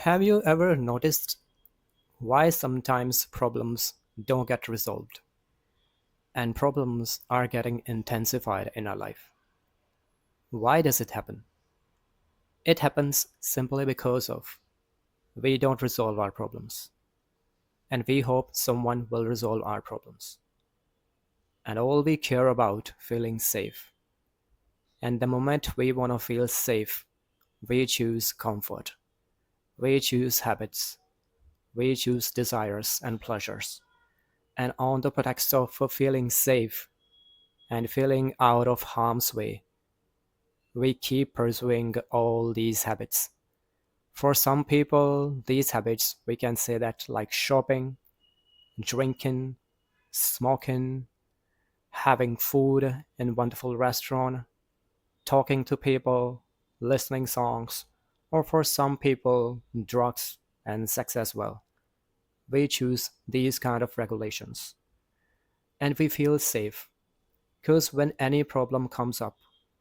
Have you ever noticed why sometimes problems don't get resolved and problems are getting intensified in our life? Why does it happen? It happens simply because of we don't resolve our problems and we hope someone will resolve our problems. And all we care about feeling safe. And the moment we want to feel safe, we choose comfort. We choose habits. We choose desires and pleasures. And on the pretext of feeling safe and feeling out of harm's way, we keep pursuing all these habits. For some people, these habits, we can say that like shopping, drinking, smoking, having food in wonderful restaurant, talking to people, listening songs, or for some people, drugs and sex as well. We choose these kind of regulations. And we feel safe because when any problem comes up,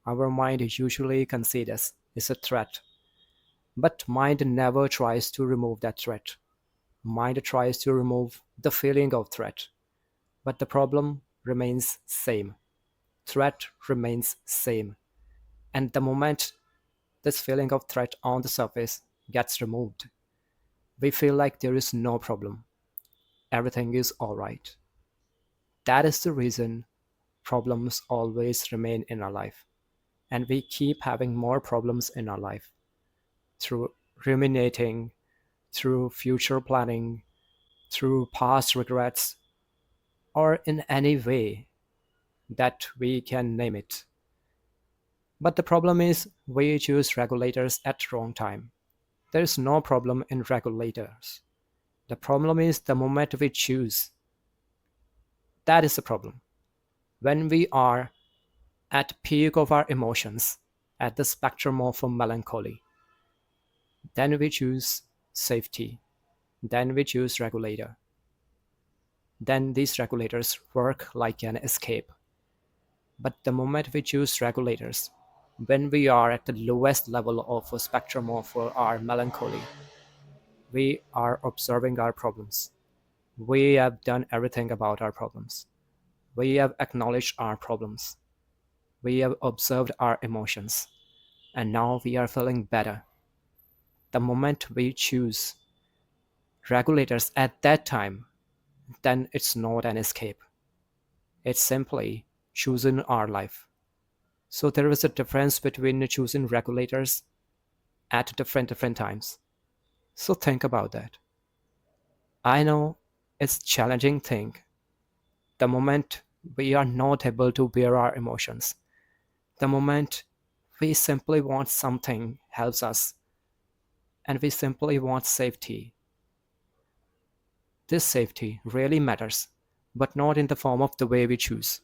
our mind usually considers it's a threat. But mind never tries to remove that threat. Mind tries to remove the feeling of threat. But the problem remains same. Threat remains same. And the moment this feeling of threat on the surface gets removed, we feel like there is no problem. Everything is alright. That is the reason problems always remain in our life. And we keep having more problems in our life through ruminating, through future planning, through past regrets, or in any way that we can name it. But the problem is we choose regulators at wrong time. There is no problem in regulators. The problem is the moment we choose. That is the problem. When we are at peak of our emotions, at the spectrum of melancholy, then we choose safety. Then we choose regulator. Then these regulators work like an escape. But the moment we choose regulators, when we are at the lowest level of a spectrum of our melancholy, we are observing our problems. We have done everything about our problems. We have acknowledged our problems. We have observed our emotions. And now we are feeling better. The moment we choose regulators at that time, then it's not an escape. It's simply choosing our life. So there is a difference between choosing regulators at different times. So think about that. I know it's challenging thing. The moment we are not able to bear our emotions, the moment we simply want something helps us and we simply want safety. This safety really matters, but not in the form of the way we choose.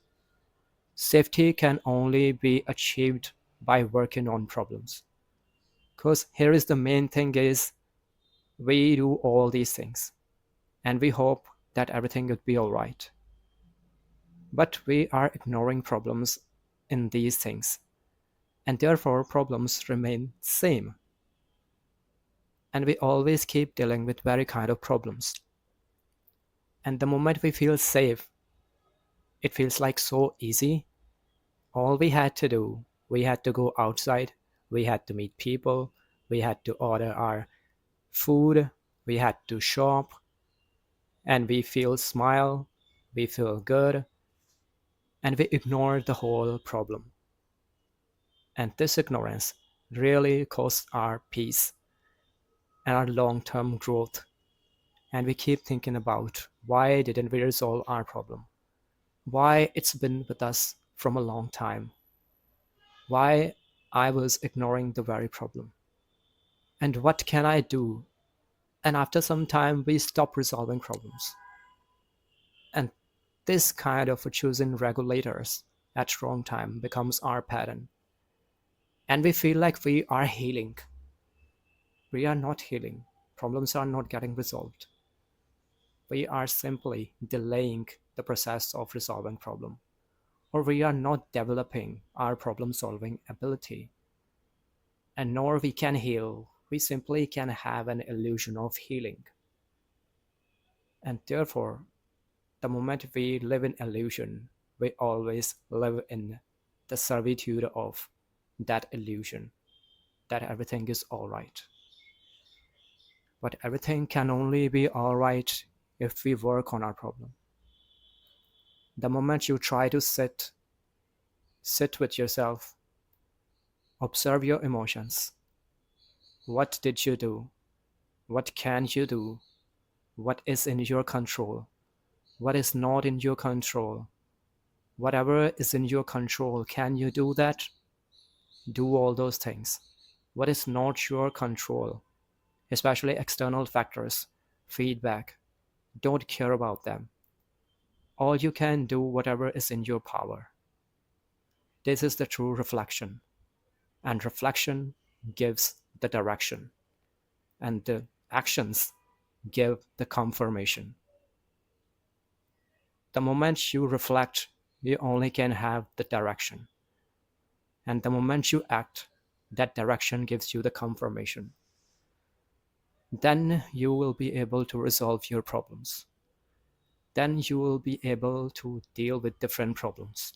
Safety can only be achieved by working on problems. Because here is the main thing is we do all these things and we hope that everything would be all right. But we are ignoring problems in these things and therefore problems remain same. And we always keep dealing with very kind of problems. And the moment we feel safe, it feels like so easy. All we had to do, we had to go outside, we had to meet people, we had to order our food, we had to shop, and we feel smile, we feel good, and we ignore the whole problem. And this ignorance really costs our peace and our long-term growth. And we keep thinking about why didn't we resolve our problem? Why it's been with us from a long time? Why I was ignoring the very problem? And what can I do? And after some time, we stop resolving problems. And this kind of choosing regulators at wrong time becomes our pattern. And we feel like we are healing. We are not healing. Problems are not getting resolved. We are simply delaying the process of resolving problem. Or we are not developing our problem solving ability. And nor we can heal. we simply can have an illusion of healing. And therefore, the moment we live in illusion, we always live in the servitude of that illusion, that everything is all right. But everything can only be all right if we work on our problem. The moment you try to sit with yourself, observe your emotions. What did you do? What can you do? What is in your control? What is not in your control? Whatever is in your control, can you do that? Do all those things. What is not your control, especially external factors, feedback, don't care about them. All you can do whatever is in your power. This is the true reflection. And reflection gives the direction. And the actions give the confirmation. The moment you reflect, you only can have the direction. And the moment you act, that direction gives you the confirmation. Then you will be able to resolve your problems. Then you will be able to deal with different problems.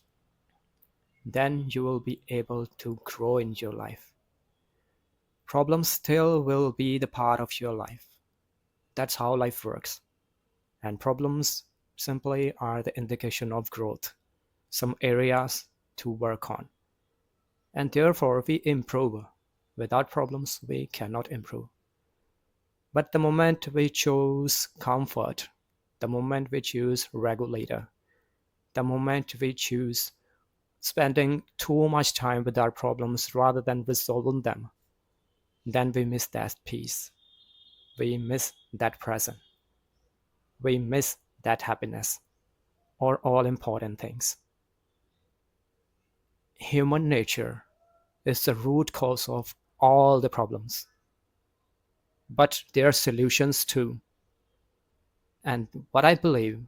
Then you will be able to grow in your life. Problems still will be the part of your life. That's how life works. And problems simply are the indication of growth, some areas to work on. And therefore we improve. Without problems, we cannot improve. But the moment we choose comfort, the moment we choose regulator, the moment we choose spending too much time with our problems rather than resolving them, then we miss that peace. We miss that present. We miss that happiness, or all important things. Human nature is the root cause of all the problems. But there are solutions too. And what I believe,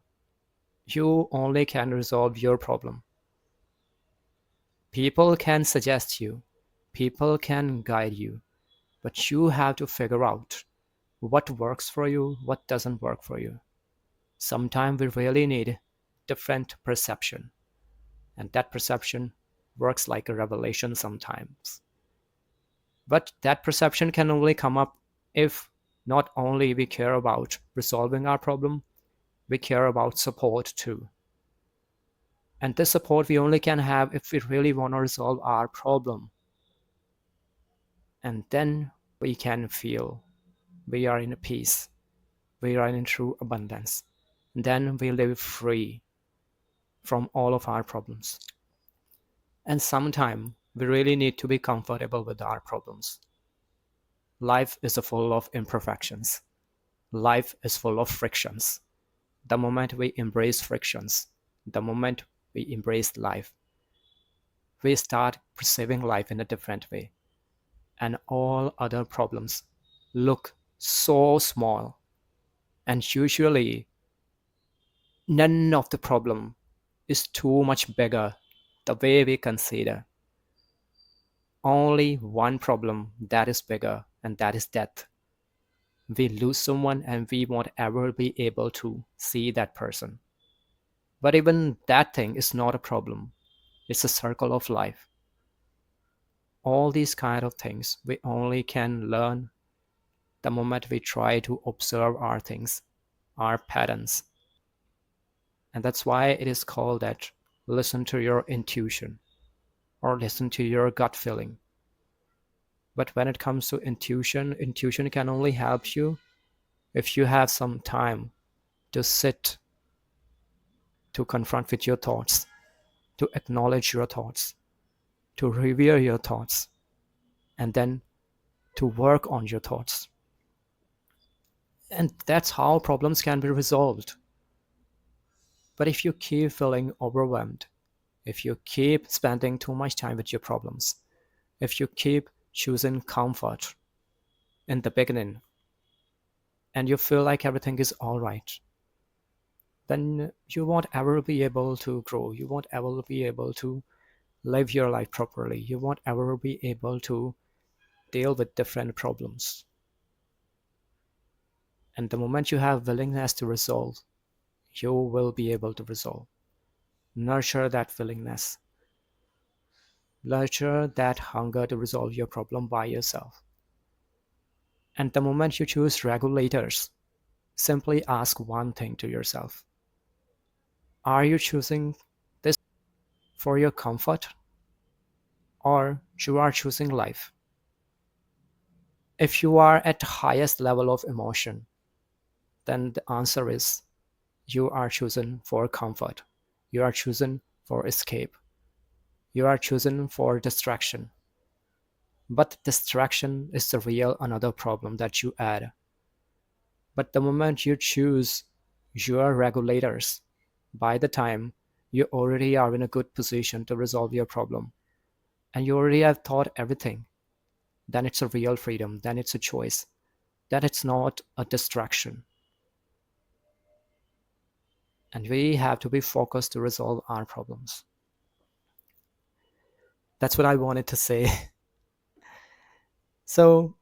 you only can resolve your problem. People can suggest you, people can guide you, but you have to figure out what works for you, what doesn't work for you. Sometimes we really need different perception, and that perception works like a revelation sometimes. But that perception can only come up if not only we care about resolving our problem, we care about support too. And this support we only can have if we really want to resolve our problem. And then we can feel we are in peace, we are in true abundance. Then we live free from all of our problems. And sometimes we really need to be comfortable with our problems. Life is full of imperfections. Life is full of frictions. The moment we embrace frictions, the moment we embrace life, we start perceiving life in a different way. And all other problems look so small. And usually, none of the problem is too much bigger the way we consider. Only one problem that is bigger, and that is death. We lose someone and we won't ever be able to see that person. But even that thing is not a problem. It's a circle of life. All these kind of things we only can learn the moment we try to observe our things, our patterns. And that's why it is called that listen to your intuition or listen to your gut feeling. But when it comes to intuition, intuition can only help you if you have some time to sit, to confront with your thoughts, to acknowledge your thoughts, to revere your thoughts, and then to work on your thoughts. And that's how problems can be resolved. But if you keep feeling overwhelmed, if you keep spending too much time with your problems, if you keep choosing comfort in the beginning, and you feel like everything is all right, then you won't ever be able to grow. You won't ever be able to live your life properly. You won't ever be able to deal with different problems. And the moment you have willingness to resolve, you will be able to resolve. Nurture that willingness. Nurture that hunger to resolve your problem by yourself. And the moment you choose regulators, simply ask one thing to yourself. Are you choosing this for your comfort, or you are choosing life? If you are at the highest level of emotion, then the answer is you are chosen for comfort. You are chosen for escape. You are chosen for distraction. But distraction is the real another problem that you add. But the moment you choose your regulators, by the time you already are in a good position to resolve your problem, and you already have thought everything, then it's a real freedom, then it's a choice, then it's not a distraction. And we have to be focused to resolve our problems. That's what I wanted to say. So,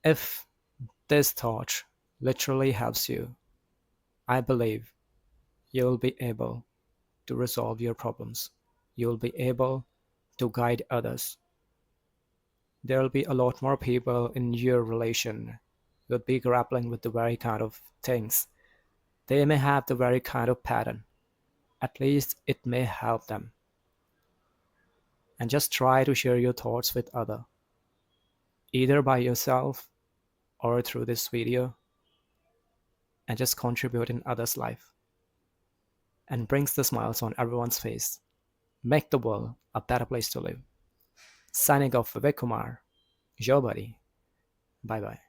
if this thought literally helps you, I believe you'll be able to resolve your problems. You'll be able to guide others. There'll be a lot more people in your relation who'll be grappling with the very kind of things. They may have the very kind of pattern. At least it may help them. And just try to share your thoughts with others, either by yourself or through this video, and just contribute in others' life and brings the smiles on everyone's face. Make the world a better place to live. Signing off, Vivek Kumar, your buddy. Bye bye.